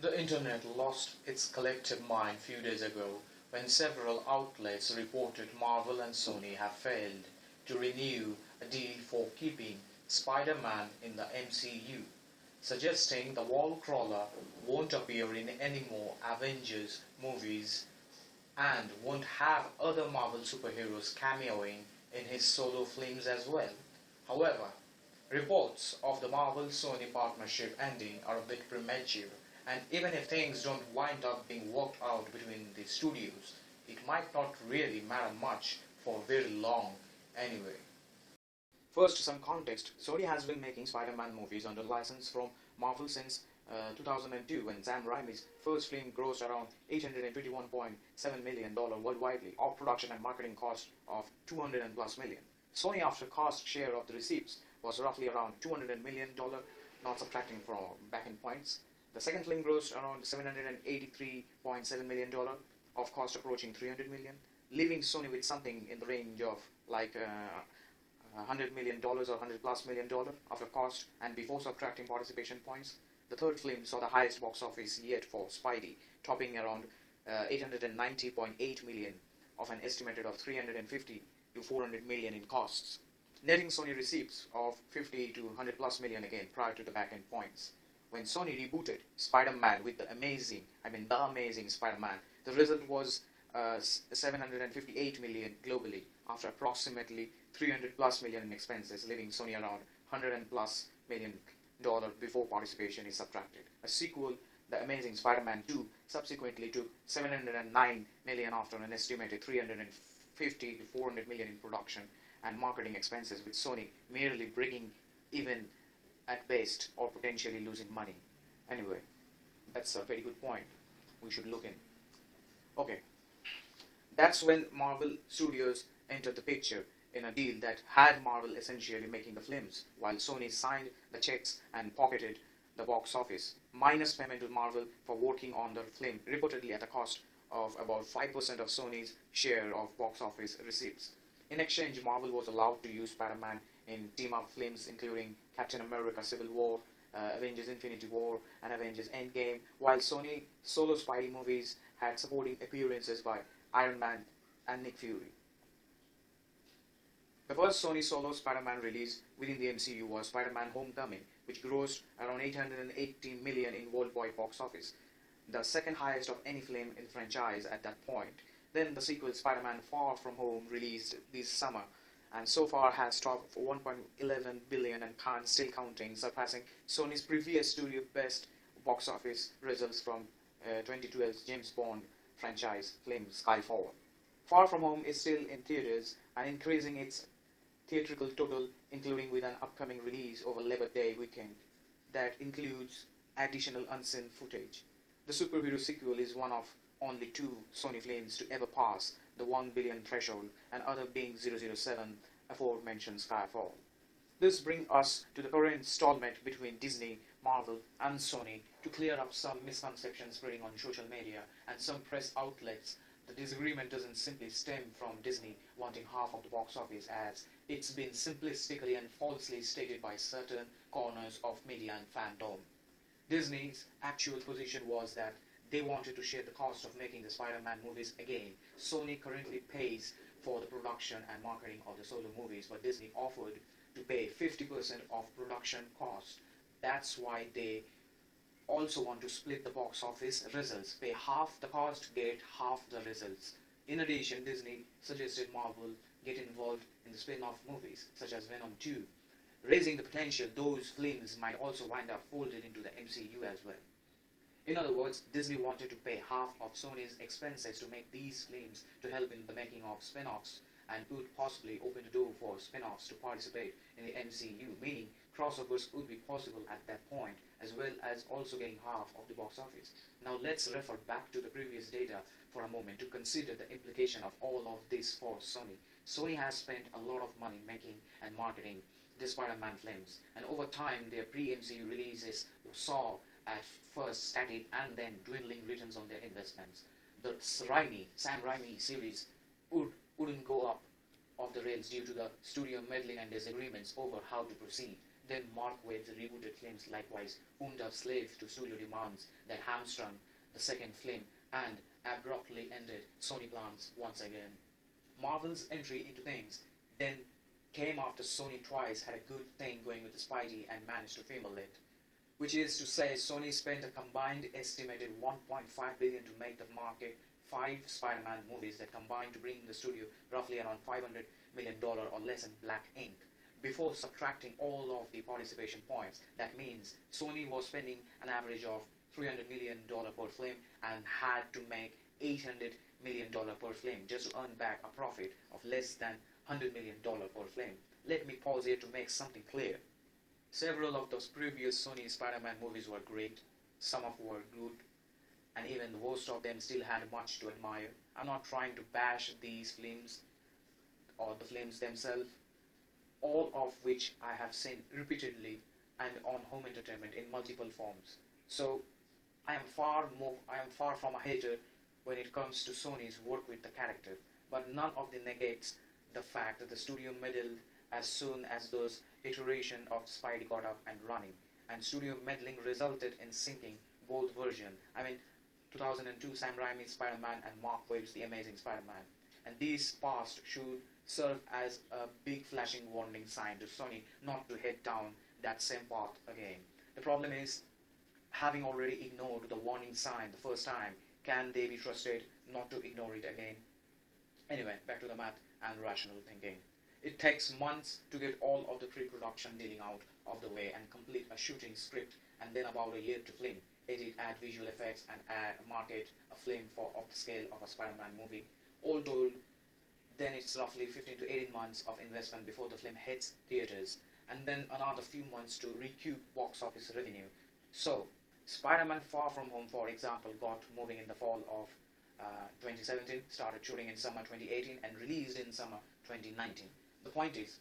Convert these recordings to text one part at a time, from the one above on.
The internet lost its collective mind few days ago when several outlets reported Marvel and Sony have failed to renew a deal for keeping Spider-Man in the MCU, suggesting the wall crawler won't appear in any more Avengers movies and won't have other Marvel superheroes cameoing in his solo films as well. However, reports of the Marvel-Sony partnership ending are a bit premature, and even if things don't wind up being worked out between the studios, it might not really matter much for very long anyway. First, some context. Sony has been making Spider-Man movies under license from Marvel since 2002, when Sam Raimi's first film grossed around $821.7 million worldwide, of production and marketing cost of $200 plus million. Sony, after cost share of the receipts, was roughly around $200 million, not subtracting from back-end points. The second film grossed around $783.7 million, of cost approaching $300 million, leaving Sony with something in the range of like $100 million or $100 plus million after cost and before subtracting participation points. The third film saw the highest box office yet for Spidey, topping around $890.8 million of an estimated of $350 to $400 million in costs, netting Sony receipts of $50 to $100 plus million again prior to the back-end points. When Sony rebooted Spider-Man with the amazing Spider-Man, the result was $758 million globally after approximately $300 plus million in expenses, leaving Sony around $100 plus million before participation is subtracted. A sequel, The Amazing Spider-Man 2, subsequently took $709 million after an estimated $350 to $400 million in production and marketing expenses, with Sony merely breaking even at best or potentially losing money. Anyway, that's a very good point we should look in. Okay, that's when Marvel Studios entered the picture in a deal that had Marvel essentially making the films, while Sony signed the checks and pocketed the box office, minus payment to Marvel for working on the film, reportedly at a cost of about 5% of Sony's share of box office receipts. In exchange, Marvel was allowed to use Spider-Man in team-up films including Captain America Civil War, Avengers Infinity War, and Avengers Endgame, while Sony solo Spidey movies had supporting appearances by Iron Man and Nick Fury. The first Sony solo Spider-Man release within the MCU was Spider-Man Homecoming, which grossed around $880 million in worldwide box office, the second highest of any film in the franchise at that point. Then the sequel Spider-Man Far From Home released this summer, and so far has topped $1.11 billion and still counting, surpassing Sony's previous studio best box office results from 2012's James Bond franchise film Skyfall. Far From Home is still in theaters and increasing its theatrical total, including with an upcoming release over Labor Day weekend that includes additional unseen footage. The superhero sequel is one of only two Sony films to ever pass the $1 billion threshold, and other being 007, aforementioned Skyfall. This brings us to the current installment between Disney, Marvel, and Sony to clear up some misconceptions spreading on social media and some press outlets. The disagreement doesn't simply stem from Disney wanting half of the box office, as it's been simplistically and falsely stated by certain corners of media and fandom. Disney's actual position was that they wanted to share the cost of making the Spider-Man movies again. Sony currently pays for the production and marketing of the solo movies, but Disney offered to pay 50% of production cost. That's why they also want to split the box office results, pay half the cost, get half the results. In addition, Disney suggested Marvel get involved in the spin-off movies, such as Venom 2, raising the potential those films might also wind up folded into the MCU as well. In other words, Disney wanted to pay half of Sony's expenses to make these films to help in the making of spin-offs, and could possibly open the door for spin-offs to participate in the MCU, meaning crossovers would be possible at that point, as well as also getting half of the box office. Now let's refer back to the previous data for a moment to consider the implication of all of this for Sony. Sony has spent a lot of money making and marketing the Spider-Man films, and over time their pre-MCU releases saw at first static and then dwindling returns on their investments. The Sam Raimi series wouldn't go up off the rails due to the studio meddling and disagreements over how to proceed. Then Mark Waid's rebooted films likewise wound up slave to studio demands that hamstrung the second film and abruptly ended Sony plans once again. Marvel's entry into things then came after Sony twice had a good thing going with the Spidey and managed to fumble it. Which is to say, Sony spent a combined estimated $1.5 billion to make the market 5 Spider-Man movies that combined to bring the studio roughly around $500 million or less in black ink. Before subtracting all of the participation points, that means Sony was spending an average of $300 million per film and had to make $800 million per film just to earn back a profit of less than $100 million per film. Let me pause here to make something clear. Several of those previous Sony Spider-Man movies were great, some of them were good, and even the worst of them still had much to admire. I'm not trying to bash these films or the films themselves, all of which I have seen repeatedly and on home entertainment in multiple forms. So I am far from a hater when it comes to Sony's work with the character, but none of it negates the fact that the studio meddled as soon as those iteration of Spidey got up and running, and studio meddling resulted in sinking both versions. 2002 Sam Raimi's Spider-Man and Mark Waid's The Amazing Spider-Man. And these past should serve as a big flashing warning sign to Sony not to head down that same path again. The problem is, having already ignored the warning sign the first time, can they be trusted not to ignore it again? Anyway, back to the math and rational thinking. It takes months to get all of the pre-production dealing out of the way and complete a shooting script, and then about a year to film, edit, add visual effects, and market a film of the scale of a Spider-Man movie. All told, then it's roughly 15 to 18 months of investment before the film hits theaters, and then another few months to recoup box office revenue. So, Spider-Man Far From Home, for example, got moving in the fall of 2017, started shooting in summer 2018, and released in summer 2019. The point is,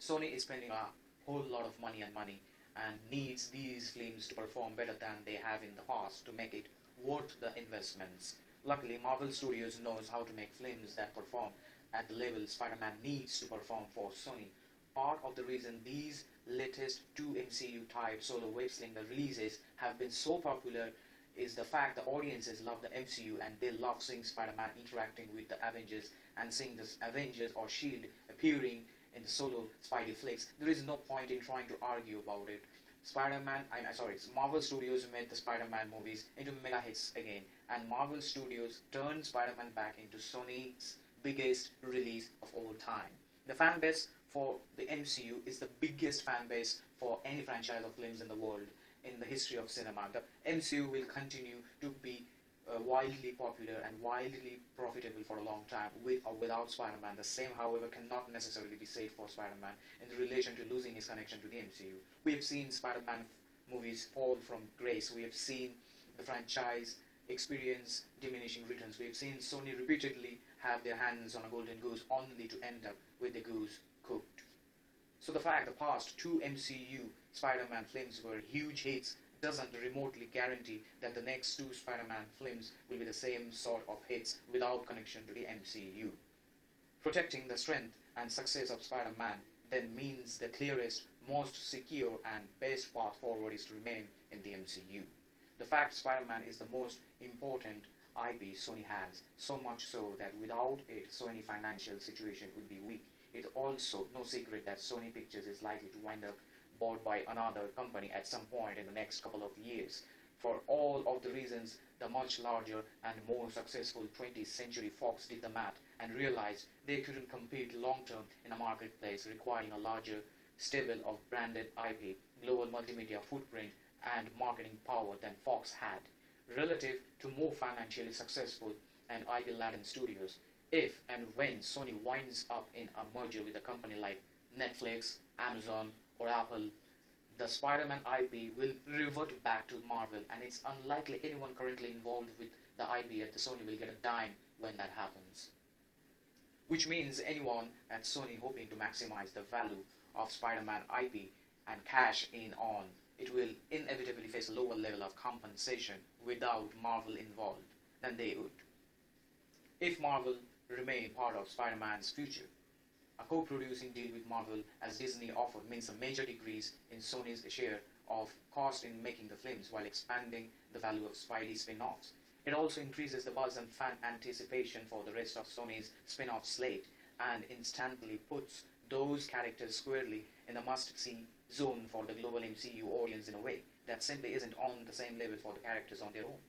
Sony is spending a whole lot of money and needs these films to perform better than they have in the past to make it worth the investments. Luckily, Marvel Studios knows how to make films that perform at the level Spider-Man needs to perform for Sony. Part of the reason these latest 2 MCU-type solo web-slinger releases have been so popular is the fact the audiences love the MCU and they love seeing Spider-Man interacting with the Avengers and seeing the Avengers or S.H.I.E.L.D. appearing in the solo Spidey flicks. There is no point in trying to argue about it. Marvel Studios made the Spider-Man movies into mega hits again, and Marvel Studios turned Spider-Man back into Sony's biggest release of all time. The fan base for the MCU is the biggest fan base for any franchise of films in the world in the history of cinema. The MCU will continue to be wildly popular and wildly profitable for a long time, with or without Spider-Man. The same, however, cannot necessarily be said for Spider-Man in relation to losing his connection to the MCU. We have seen Spider-Man movies fall from grace. We have seen the franchise experience diminishing returns. We have seen Sony repeatedly have their hands on a golden goose only to end up with the goose cooked. So the fact the past 2 MCU Spider-Man films were huge hits doesn't remotely guarantee that the next 2 Spider-Man films will be the same sort of hits without connection to the MCU. Protecting the strength and success of Spider-Man then means the clearest, most secure and best path forward is to remain in the MCU. The fact Spider-Man is the most important IP Sony has, so much so that without it, Sony financial situation would be weak. It's also no secret that Sony Pictures is likely to wind up bought by another company at some point in the next couple of years. For all of the reasons, the much larger and more successful 20th Century Fox did the math and realized they couldn't compete long-term in a marketplace requiring a larger stable of branded IP, global multimedia footprint, and marketing power than Fox had, relative to more financially successful and IP-laden studios. If and when Sony winds up in a merger with a company like Netflix, Amazon, or Apple, the Spider-Man IP will revert back to Marvel, and it's unlikely anyone currently involved with the IP at the Sony will get a dime when that happens. Which means anyone at Sony hoping to maximize the value of Spider-Man IP and cash in on it will inevitably face a lower level of compensation without Marvel involved than they would if Marvel remain part of Spider-Man's future. A co-producing deal with Marvel, as Disney offered, means a major decrease in Sony's share of cost in making the films while expanding the value of Spidey spin-offs. It also increases the buzz and fan anticipation for the rest of Sony's spin-off slate and instantly puts those characters squarely in the must-see zone for the global MCU audience in a way that simply isn't on the same level for the characters on their own.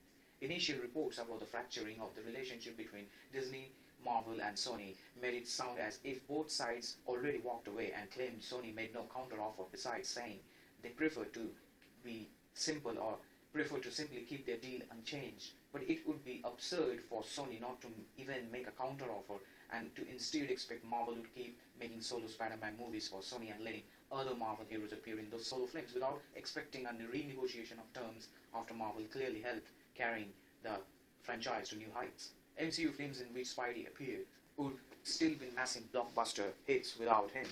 Initial reports about the fracturing of the relationship between Disney, Marvel and Sony made it sound as if both sides already walked away and claimed Sony made no counteroffer besides saying they prefer to be simple or prefer to simply keep their deal unchanged. But it would be absurd for Sony not to even make a counteroffer and to instead expect Marvel would keep making solo Spider-Man movies for Sony and letting other Marvel heroes appear in those solo films without expecting a renegotiation of terms after Marvel clearly helped carrying the franchise to new heights. MCU films in which Spidey appeared would still be massive blockbuster hits without him.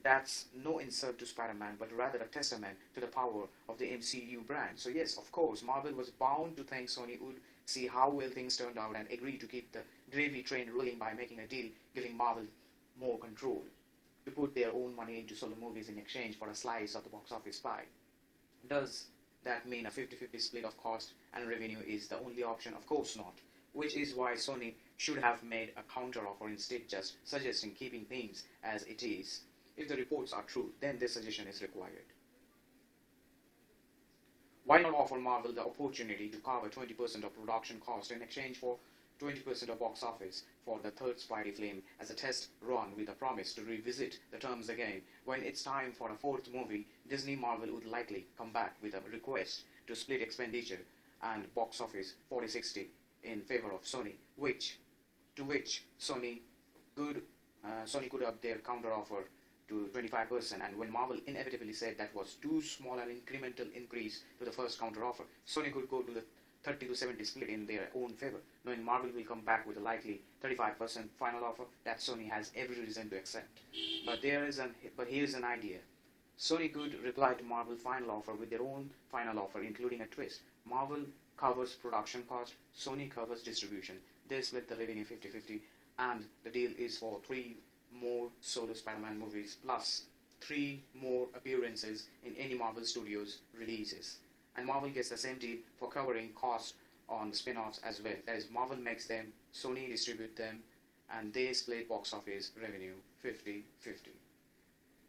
That's no insult to Spider-Man, but rather a testament to the power of the MCU brand. So yes, of course, Marvel was bound to think Sony would see how well things turned out and agree to keep the gravy train rolling by making a deal giving Marvel more control to put their own money into solo movies in exchange for a slice of the box office pie. Does that mean a 50-50 split of cost and revenue is the only option? Of course not. Which is why Sony should have made a counteroffer instead just suggesting keeping things as it is. If the reports are true, then this suggestion is required. Why not offer Marvel the opportunity to cover 20% of production cost in exchange for 20% of box office for the third Spidey film as a test run with a promise to revisit the terms again when it's time for a fourth movie? Disney Marvel would likely come back with a request to split expenditure and box office 40-60 in favor of Sony, to which Sony could up their counteroffer to 25%, and when Marvel inevitably said that was too small an incremental increase to the first counteroffer, Sony could go to the 30-70 split in their own favor, knowing Marvel will come back with a likely 35% final offer that Sony has every reason to accept. But here's an idea. Sony could reply to Marvel's final offer with their own final offer, including a twist. Marvel covers production cost, Sony covers distribution. They split the revenue 50-50, and the deal is for 3 more solo Spider-Man movies plus 3 more appearances in any Marvel Studios releases. And Marvel gets the same deal for covering costs on spin-offs as well. That is, Marvel makes them, Sony distribute them, and they split box office revenue 50-50.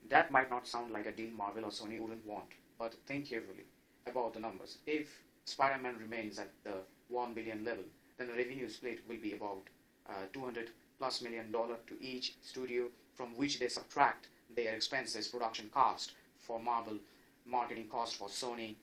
That might not sound like a deal Marvel or Sony wouldn't want, but think carefully about the numbers. If Spider-Man remains at the $1 billion level, then the revenue split will be about $200+ million to each studio, from which they subtract their expenses, production cost for Marvel, marketing cost for Sony.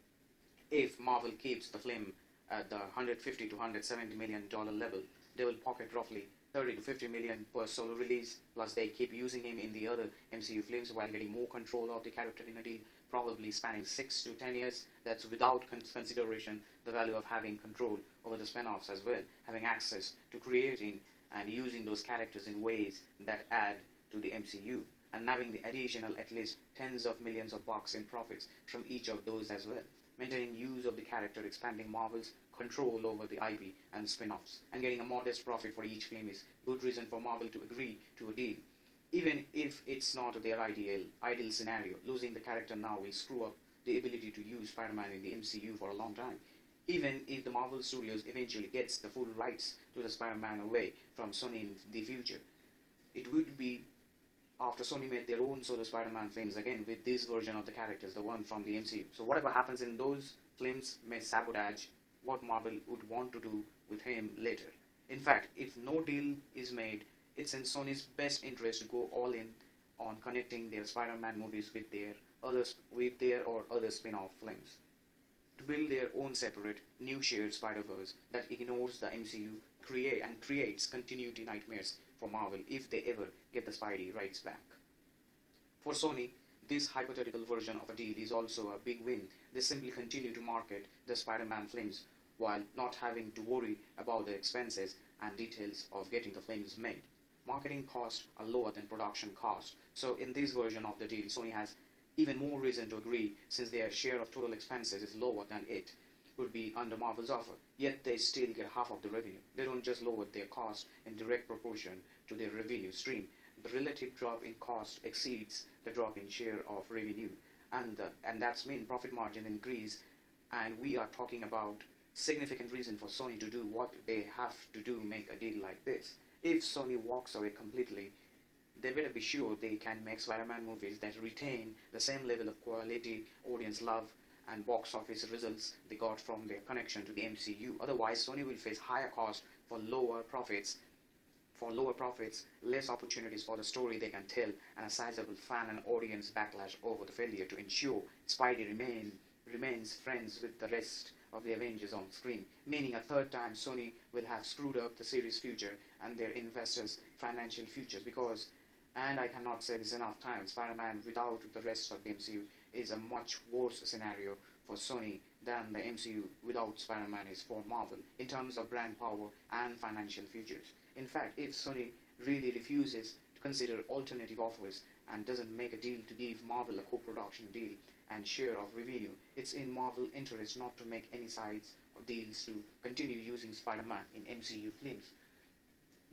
If Marvel keeps the film at the $150 to $170 million level, they will pocket roughly $30 to $50 million per solo release, plus they keep using him in the other MCU films while getting more control of the character in a deal, probably spanning 6 to 10 years. That's without consideration the value of having control over the spin-offs as well, having access to creating and using those characters in ways that add to the MCU, and having the additional at least tens of millions of bucks in profits from each of those as well. Maintaining use of the character, expanding Marvel's control over the IP and spin-offs, and getting a modest profit for each film is good reason for Marvel to agree to a deal. Even if it's not their ideal scenario, losing the character now will screw up the ability to use Spider-Man in the MCU for a long time. Even if the Marvel Studios eventually gets the full rights to the Spider-Man away from Sony in the future, it would be after Sony made their own solo Spider-Man films again with this version of the characters, the one from the MCU. So whatever happens in those films may sabotage what Marvel would want to do with him later. In fact, if no deal is made, it's in Sony's best interest to go all in on connecting their Spider-Man movies with their or other spin-off films, to build their own separate, new shared Spider-Verse that ignores the MCU and creates continuity nightmares for Marvel if they ever get the Spidey rights back. For Sony, this hypothetical version of a deal is also a big win. They simply continue to market the Spider-Man films while not having to worry about the expenses and details of getting the films made. Marketing costs are lower than production costs, so in this version of the deal, Sony has even more reason to agree since their share of total expenses is lower than it would be under Marvel's offer, yet they still get half of the revenue. They don't just lower their cost in direct proportion to their revenue stream, the relative drop in cost exceeds the drop in share of revenue, and that's mean profit margin increase. And we are talking about significant reason for Sony to do what they have to do, make a deal like this. If Sony walks away completely, they better be sure they can make Spider-Man movies that retain the same level of quality, audience love, and box office results they got from their connection to the MCU. Otherwise, Sony will face higher costs for lower profits, less opportunities for the story they can tell, and a sizable fan and audience backlash over the failure to ensure Spidey remains friends with the rest of the Avengers on screen, meaning a third time Sony will have screwed up the series' future and their investors' financial futures. Because, and I cannot say this enough times, Spider-Man without the rest of the MCU is a much worse scenario for Sony than the MCU without Spider-Man is for Marvel, in terms of brand power and financial futures. In fact, if Sony really refuses to consider alternative offers and doesn't make a deal to give Marvel a co-production deal and share of revenue, it's in Marvel's interest not to make any sides or deals to continue using Spider-Man in MCU films.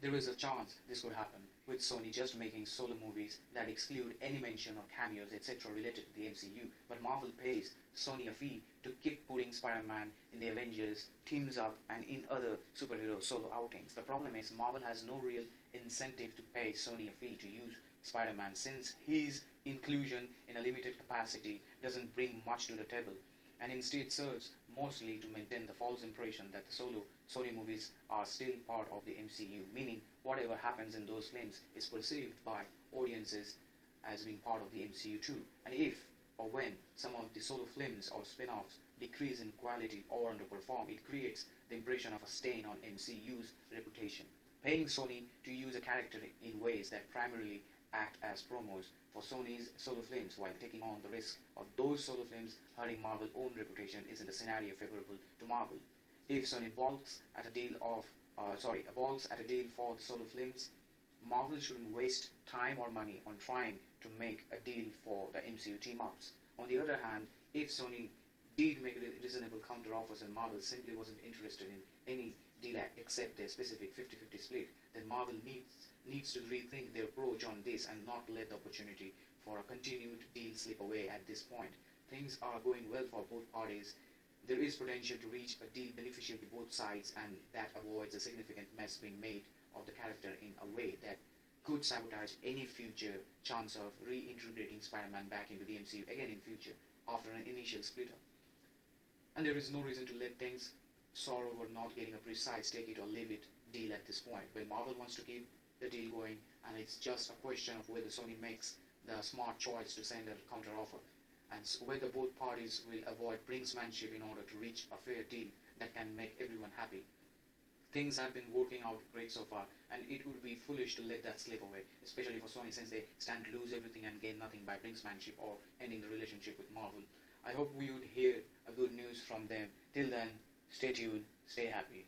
There is a chance this could happen, with Sony just making solo movies that exclude any mention of cameos etc. related to the MCU, but Marvel pays Sony a fee to keep putting Spider-Man in the Avengers, teams up, and in other superhero solo outings. The problem is Marvel has no real incentive to pay Sony a fee to use Spider-Man, since his inclusion in a limited capacity doesn't bring much to the table, and instead serves mostly to maintain the false impression that the solo Sony movies are still part of the MCU, meaning whatever happens in those films is perceived by audiences as being part of the MCU too. And if or when some of the solo films or spin-offs decrease in quality or underperform, it creates the impression of a stain on MCU's reputation. Paying Sony to use a character in ways that primarily act as promos for Sony's solo films while taking on the risk of those solo films hurting Marvel's own reputation isn't a scenario favorable to Marvel. If Sony balks at a deal for the solo films, Marvel shouldn't waste time or money on trying to make a deal for the MCU team-ups. On the other hand, if Sony did make reasonable counter-offers and Marvel simply wasn't interested in any deal except their specific 50-50 split, then Marvel needs to rethink their approach on this and not let the opportunity for a continued deal slip away at this point. Things are going well for both parties. There is potential to reach a deal beneficial to both sides, and that avoids a significant mess being made of the character in a way that could sabotage any future chance of reintegrating Spider-Man back into the MCU again in future after an initial split-up. And there is no reason to let things soar over not getting a precise take it or leave it deal at this point. When Marvel wants to keep the deal going, and it's just a question of whether Sony makes the smart choice to send a counter-offer, and whether both parties will avoid brinksmanship in order to reach a fair deal that can make everyone happy. Things have been working out great so far, and it would be foolish to let that slip away, especially for Sony, since they stand to lose everything and gain nothing by brinksmanship or ending the relationship with Marvel. I hope we would hear a good news from them. Till then, stay tuned, stay happy.